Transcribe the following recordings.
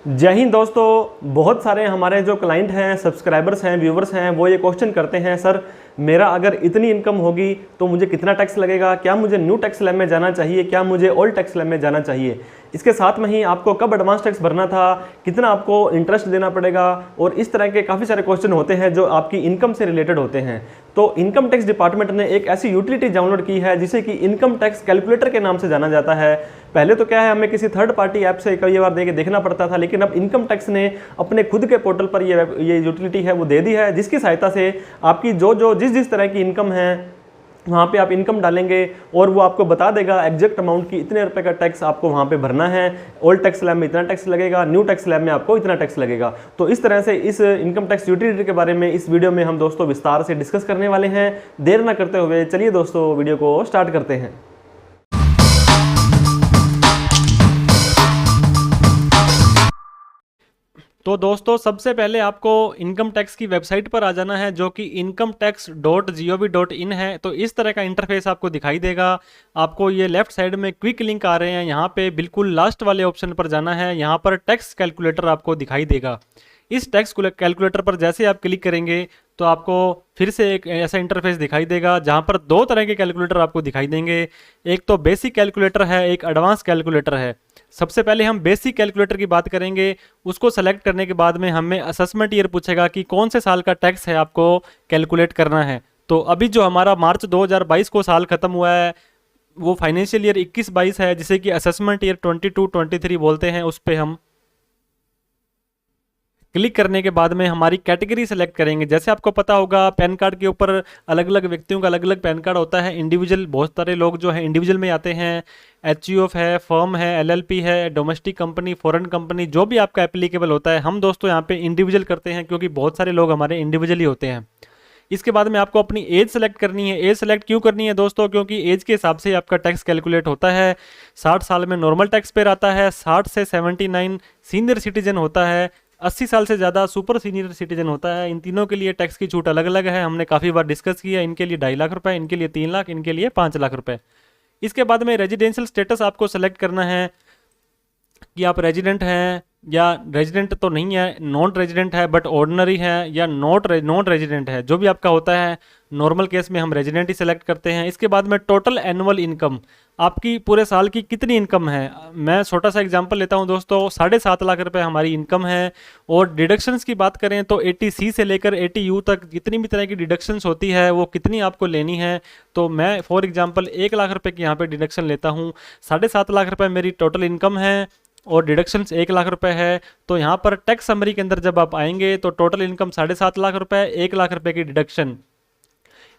जय हिंद दोस्तों। बहुत सारे हमारे जो क्लाइंट हैं, सब्सक्राइबर्स हैं, व्यूवर्स हैं, वो ये क्वेश्चन करते हैं, सर मेरा अगर इतनी इनकम होगी तो मुझे कितना टैक्स लगेगा, क्या मुझे न्यू टैक्स स्लैब में जाना चाहिए, क्या मुझे ओल्ड टैक्स स्लैब में जाना चाहिए, इसके साथ में ही आपको कब एडवांस टैक्स भरना था, कितना आपको इंटरेस्ट देना पड़ेगा, और इस तरह के काफ़ी सारे क्वेश्चन होते हैं जो आपकी इनकम से रिलेटेड होते हैं। तो इनकम टैक्स डिपार्टमेंट ने एक ऐसी यूटिलिटी डाउनलोड की है जिसे कि इनकम टैक्स कैलकुलेटर के नाम से जाना जाता है। पहले तो क्या है, हमें किसी थर्ड पार्टी ऐप से कई बार देखना पड़ता था, लेकिन अब इनकम टैक्स ने अपने खुद के पोर्टल पर ये यूटिलिटी है वो दे दी है, जिसकी सहायता से आपकी जिस तरह की इनकम है वहाँ पे आप इनकम डालेंगे और वो आपको बता देगा एग्जैक्ट अमाउंट की इतने रुपए का टैक्स आपको वहाँ पे भरना है। ओल्ड टैक्स स्लैब में इतना टैक्स लगेगा, न्यू टैक्स स्लैब में आपको इतना टैक्स लगेगा। तो इस तरह से इस इनकम टैक्स यूटिलिटी के बारे में इस वीडियो में हम दोस्तों विस्तार से डिस्कस करने वाले हैं। देर ना करते हुए चलिए दोस्तों वीडियो को स्टार्ट करते हैं। तो दोस्तों सबसे पहले आपको इनकम टैक्स की वेबसाइट पर आ जाना है, जो कि incometax.gov.in है। तो इस तरह का इंटरफेस आपको दिखाई देगा। आपको ये लेफ्ट साइड में क्विक लिंक आ रहे हैं, यहाँ पे बिल्कुल लास्ट वाले ऑप्शन पर जाना है। यहाँ पर टैक्स कैलकुलेटर आपको दिखाई देगा। इस टैक्स कैलकुलेटर पर जैसे आप क्लिक करेंगे तो आपको फिर से एक ऐसा इंटरफेस दिखाई देगा, जहाँ पर दो तरह के कैलकुलेटर आपको दिखाई देंगे। एक तो बेसिक कैलकुलेटर है, एक एडवांस कैलकुलेटर है। सबसे पहले हम बेसिक कैलकुलेटर की बात करेंगे। उसको सेलेक्ट करने के बाद में हमें असेसमेंट ईयर पूछेगा कि कौन से साल का टैक्स है आपको कैलकुलेट करना है। तो अभी जो हमारा मार्च 2022 को साल खत्म हुआ है वो फाइनेंशियल ईयर 21-22 है, जिसे कि असेसमेंट ईयर 22-23 बोलते हैं। उस पर हम क्लिक करने के बाद में हमारी कैटेगरी सेलेक्ट करेंगे। जैसे आपको पता होगा पैन कार्ड के ऊपर अलग अलग व्यक्तियों का अलग अलग पैन कार्ड होता है। इंडिविजुअल, बहुत सारे लोग जो है इंडिविजुअल में आते हैं। एचयूएफ है, फर्म है, एलएलपी है, डोमेस्टिक कंपनी, फॉरेन कंपनी, जो भी आपका एप्लीकेबल होता है। हम दोस्तों यहाँ पे इंडिविजुअल करते हैं क्योंकि बहुत सारे लोग हमारे इंडिविजुअल ही होते हैं। इसके बाद में आपको अपनी एज सेलेक्ट करनी है। एज सेलेक्ट क्यों करनी है दोस्तों? क्योंकि एज के हिसाब से आपका टैक्स कैलकुलेट होता है। 60 साल में नॉर्मल टैक्स पेयर आता है, 60 से 79 सीनियर सिटीजन होता है, 80 साल से ज़्यादा सुपर सीनियर सिटीजन होता है। इन तीनों के लिए टैक्स की छूट अलग अलग है, हमने काफ़ी बार डिस्कस किया। इनके लिए 2.5 लाख रुपए, इनके लिए 3 लाख, इनके लिए 5 लाख रुपए। इसके बाद में रेजिडेंशियल स्टेटस आपको सेलेक्ट करना है कि आप रेजिडेंट हैं या रेजिडेंट तो नहीं है, नॉन रेजिडेंट है बट ऑर्डिनरी है, या नॉन रेजिडेंट है। जो भी आपका होता है, नॉर्मल केस में हम रेजिडेंट ही सेलेक्ट करते हैं। इसके बाद में टोटल एनुअल इनकम, आपकी पूरे साल की कितनी इनकम है। मैं छोटा सा एग्जांपल लेता हूं दोस्तों, 7.5 लाख रुपए हमारी इनकम है। और डिडक्शंस की बात करें तो 80C से लेकर 80U तक जितनी भी तरह की डिडक्शंस होती है वो कितनी आपको लेनी है। तो मैं फॉर एग्जांपल 1 लाख रुपए की यहाँ पे डिडक्शन लेता हूँ। 7.5 लाख रुपए मेरी टोटल इनकम है और डिडक्शंस 1 लाख रुपए है। तो यहाँ पर टैक्स समरी के अंदर जब आप आएंगे तो टोटल इनकम 7.5 लाख रुपए, 1 लाख रुपए की डिडक्शन।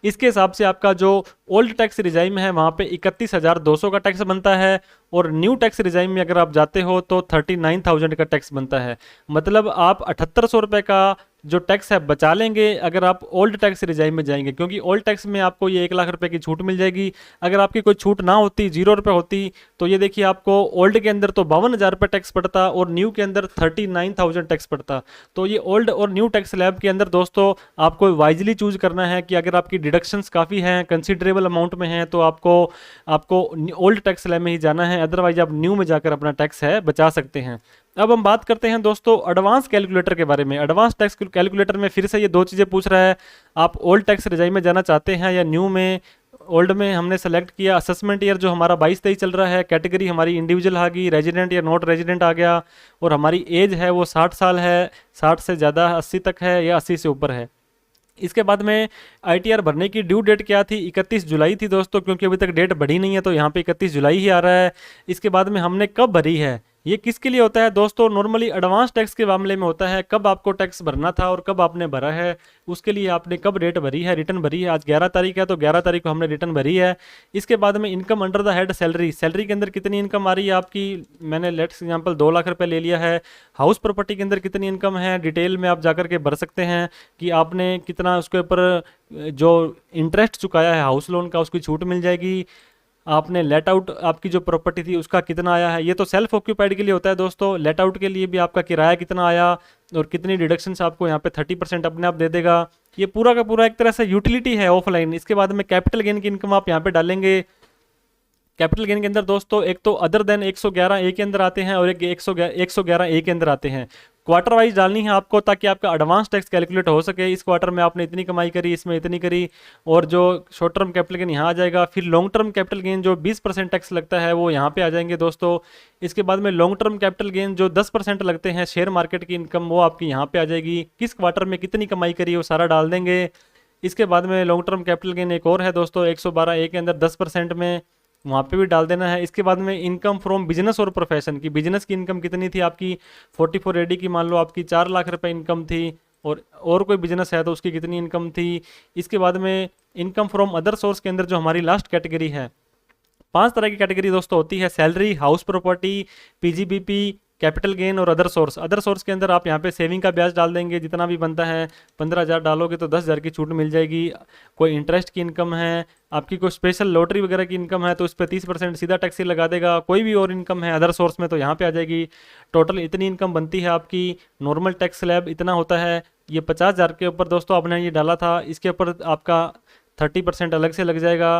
इसके हिसाब से आपका जो ओल्ड टैक्स रिजाइम है वहाँ पे 31,200 का टैक्स बनता है, और न्यू टैक्स रिजाइम में अगर आप जाते हो तो 39,000 का टैक्स बनता है। मतलब आप 7800 रुपये का जो टैक्स है बचा लेंगे अगर आप ओल्ड टैक्स रिजाइम में जाएंगे, क्योंकि ओल्ड टैक्स में आपको ये 1 लाख रुपए की छूट मिल जाएगी। अगर आपकी कोई छूट ना होती, 0 रुपये होती, तो ये देखिए आपको ओल्ड के अंदर तो 52,000 रुपये टैक्स पड़ता और न्यू के अंदर 39,000 टैक्स पड़ता। तो ये ओल्ड और न्यू टैक्स स्लैब के अंदर दोस्तों आपको वाइजली चूज करना है कि अगर आपकी डिडक्शंस काफ़ी हैं, कंसिडरेबल अमाउंट में हैं, तो आपको ओल्ड टैक्स स्लैब में ही जाना है। अदरवाइज आप न्यू में जाकर अपना टैक्स है बचा सकते हैं। अब हम बात करते हैं दोस्तों एडवांस कैलकुलेटर के बारे में। एडवांस टैक्स कैलकुलेटर में फिर से ये दो चीज़ें पूछ रहा है, आप ओल्ड टैक्स रिजाइम में जाना चाहते हैं या न्यू में। ओल्ड में हमने सेलेक्ट किया। असेसमेंट ईयर जो हमारा 22-23 चल रहा है, कैटेगरी हमारी इंडिविजुअल आ गई, रेजिडेंट या नॉट रेजिडेंट आ गया, और हमारी एज है वो 60 साल है, 60 से ज़्यादा 80 तक है या 80 से ऊपर है। इसके बाद में ITR भरने की ड्यू डेट क्या थी? 31 जुलाई थी दोस्तों, क्योंकि अभी तक डेट बढ़ी नहीं है तो यहाँ पे 31 जुलाई ही आ रहा है। इसके बाद में हमने कब भरी है, ये किसके लिए होता है दोस्तों? नॉर्मली एडवांस टैक्स के मामले में होता है, कब आपको टैक्स भरना था और कब आपने भरा है, उसके लिए आपने कब डेट भरी है, रिटर्न भरी है। आज 11 तारीख है तो 11 तारीख को हमने रिटर्न भरी है। इसके बाद में income under the head salary, salary के अंदर कितनी इनकम आ रही है आपकी। मैंने लेट्स एग्जांपल 2 लाख रुपए ले लिया है। हाउस प्रॉपर्टी के अंदर कितनी इनकम है, डिटेल में आप जाकर के भर सकते हैं कि आपने कितना उसके ऊपर जो इंटरेस्ट चुकाया है हाउस लोन का, उसकी छूट मिल जाएगी। आपने लेट आउट, आपकी जो प्रॉपर्टी थी उसका कितना आया है। ये तो सेल्फ ऑक्यूपाइड के लिए होता है दोस्तों। लेट आउट के लिए भी आपका किराया कितना आया और कितनी डिडक्शंस आपको यहाँ पे 30% अपने आप दे देगा। ये पूरा का पूरा एक तरह से यूटिलिटी है ऑफलाइन। इसके बाद में कैपिटल गेन की इनकम आप यहाँ पे डालेंगे कैपिटल गेन के अंदर दोस्तों एक तो अदर देन 111 ए के अंदर आते हैं और एक 111 ए के अंदर आते हैं। क्वार्टर वाइज डालनी है आपको ताकि आपका एडवांस टैक्स कैलकुलेट हो सके। इस क्वार्टर में आपने इतनी कमाई करी, इसमें इतनी करी, और जो शॉर्ट टर्म कैपिटल गेन यहाँ आ जाएगा। फिर लॉन्ग टर्म कैपिटल गेन जो 20% टैक्स लगता है वो यहाँ पे आ जाएंगे दोस्तों। इसके बाद में लॉन्ग टर्म कैपिटल गेन जो 10% लगते हैं शेयर मार्केट की इनकम, वो आपकी यहाँ पे आ जाएगी। किस क्वार्टर में कितनी कमाई करी वो सारा डाल देंगे। इसके बाद में लॉन्ग टर्म कैपिटल गेन एक और है दोस्तों 112 ए के अंदर 10% में, वहाँ पे भी डाल देना है। इसके बाद में इनकम फ्रॉम बिजनेस और प्रोफेशन की, बिजनेस की इनकम कितनी थी आपकी 44 एडी की, मान लो आपकी 4 लाख रुपए इनकम थी, और कोई बिजनेस है तो उसकी कितनी इनकम थी। इसके बाद में इनकम फ्रॉम अदर सोर्स के अंदर जो हमारी लास्ट कैटेगरी है, 5 तरह की कैटेगरी दोस्तों होती है, salary, house property, PGBP, capital gain और अदर सोर्स। अदर सोर्स के अंदर आप यहाँ पे सेविंग का ब्याज डाल देंगे जितना भी बनता है। 15,000 डालोगे तो 10,000 की छूट मिल जाएगी। कोई इंटरेस्ट की इनकम है आपकी, कोई स्पेशल लॉटरी वगैरह की इनकम है तो उस पर 30% सीधा टैक्स ही लगा देगा। कोई भी और इनकम है अदर सोर्स में तो यहाँ पे आ जाएगी। टोटल इतनी इनकम बनती है आपकी, नॉर्मल टैक्स स्लैब इतना होता है। ये 50,000 के ऊपर दोस्तों आपने ये डाला था, इसके ऊपर आपका 30% अलग से लग जाएगा।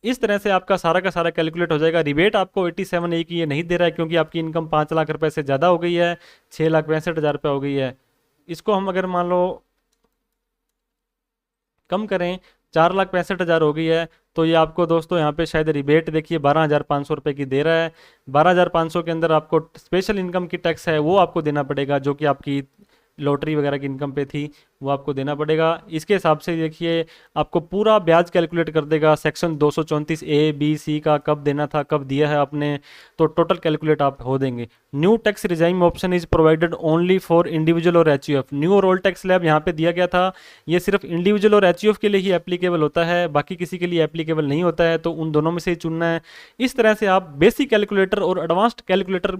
इस तरह से आपका सारा का सारा कैलकुलेट हो जाएगा। रिबेट आपको 87 ए की ये नहीं दे रहा है क्योंकि आपकी इनकम 5 लाख रुपए से ज़्यादा हो गई है, 6,62,000 रुपये हो गई है। इसको हम अगर मान लो कम करें, 4,65,000 हो गई है, तो ये आपको दोस्तों यहाँ पे शायद रिबेट देखिए 12,500 रुपये की दे रहा है। 12,500 के अंदर आपको स्पेशल इनकम की टैक्स है वो आपको देना पड़ेगा, जो कि आपकी लॉटरी वगैरह की इनकम पे थी वो आपको देना पड़ेगा। इसके हिसाब से देखिए आपको पूरा ब्याज कैलकुलेट कर देगा, सेक्शन 234 ए बी सी का कब देना था, कब दिया है आपने, तो टोटल कैलकुलेट आप हो देंगे। New tax regime option is provided only for individual और एचयूएफ। न्यू और ओल्ड टैक्स स्लैब यहाँ पे दिया गया था, ये सिर्फ इंडिविजुअल और एचयूएफ के लिए ही एप्लीकेबल होता है, बाकी किसी के लिए एप्लीकेबल नहीं होता है, तो उन दोनों में से ही चुनना है। इस तरह से आप बेसिक कैलकुलेटर और एडवांस्ड कैलकुलेटर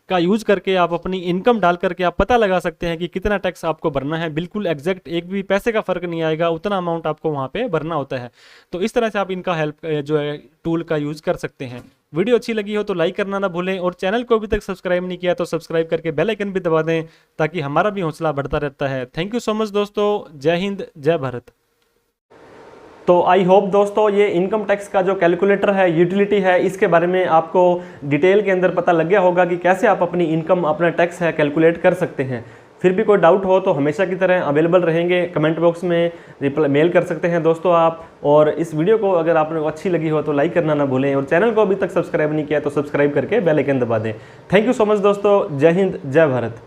का यूज करके आप अपनी इनकम डाल करके आप पता लगा सकते हैं कि कितना टैक्स आपको भरना है। बिल्कुल एग्जैक्ट एक भी पैसे का फर्क नहीं आएगा, उतना अमाउंट आपको वहां पे भरना होता है। तो इस तरह से आप इनका हेल्प जो है टूल का यूज कर सकते हैं। वीडियो अच्छी लगी हो तो लाइक करना ना भूलें, और चैनल को अभी तक सब्सक्राइब नहीं किया तो सब्सक्राइब करके बेल आइकन भी दबा दें ताकि हमारा भी हौसला बढ़ता रहता है। थैंक यू सो मच दोस्तों। जय हिंद, जय भारत। तो आई होप दोस्तों ये इनकम टैक्स का जो कैलकुलेटर है, यूटिलिटी है, इसके बारे में आपको डिटेल के अंदर पता लग गया होगा कि कैसे आप अपनी इनकम, अपना टैक्स है कैलकुलेट कर सकते हैं। फिर भी कोई डाउट हो तो हमेशा की तरह अवेलेबल रहेंगे, कमेंट बॉक्स में रिप्लाई मेल कर सकते हैं दोस्तों आप। और इस वीडियो को अगर आपको अच्छी लगी हो तो लाइक करना ना भूलें, और चैनल को अभी तक सब्सक्राइब नहीं किया तो सब्सक्राइब करके बेल आइकन दबा दें। थैंक यू सो मच दोस्तों। जय हिंद, जय भारत।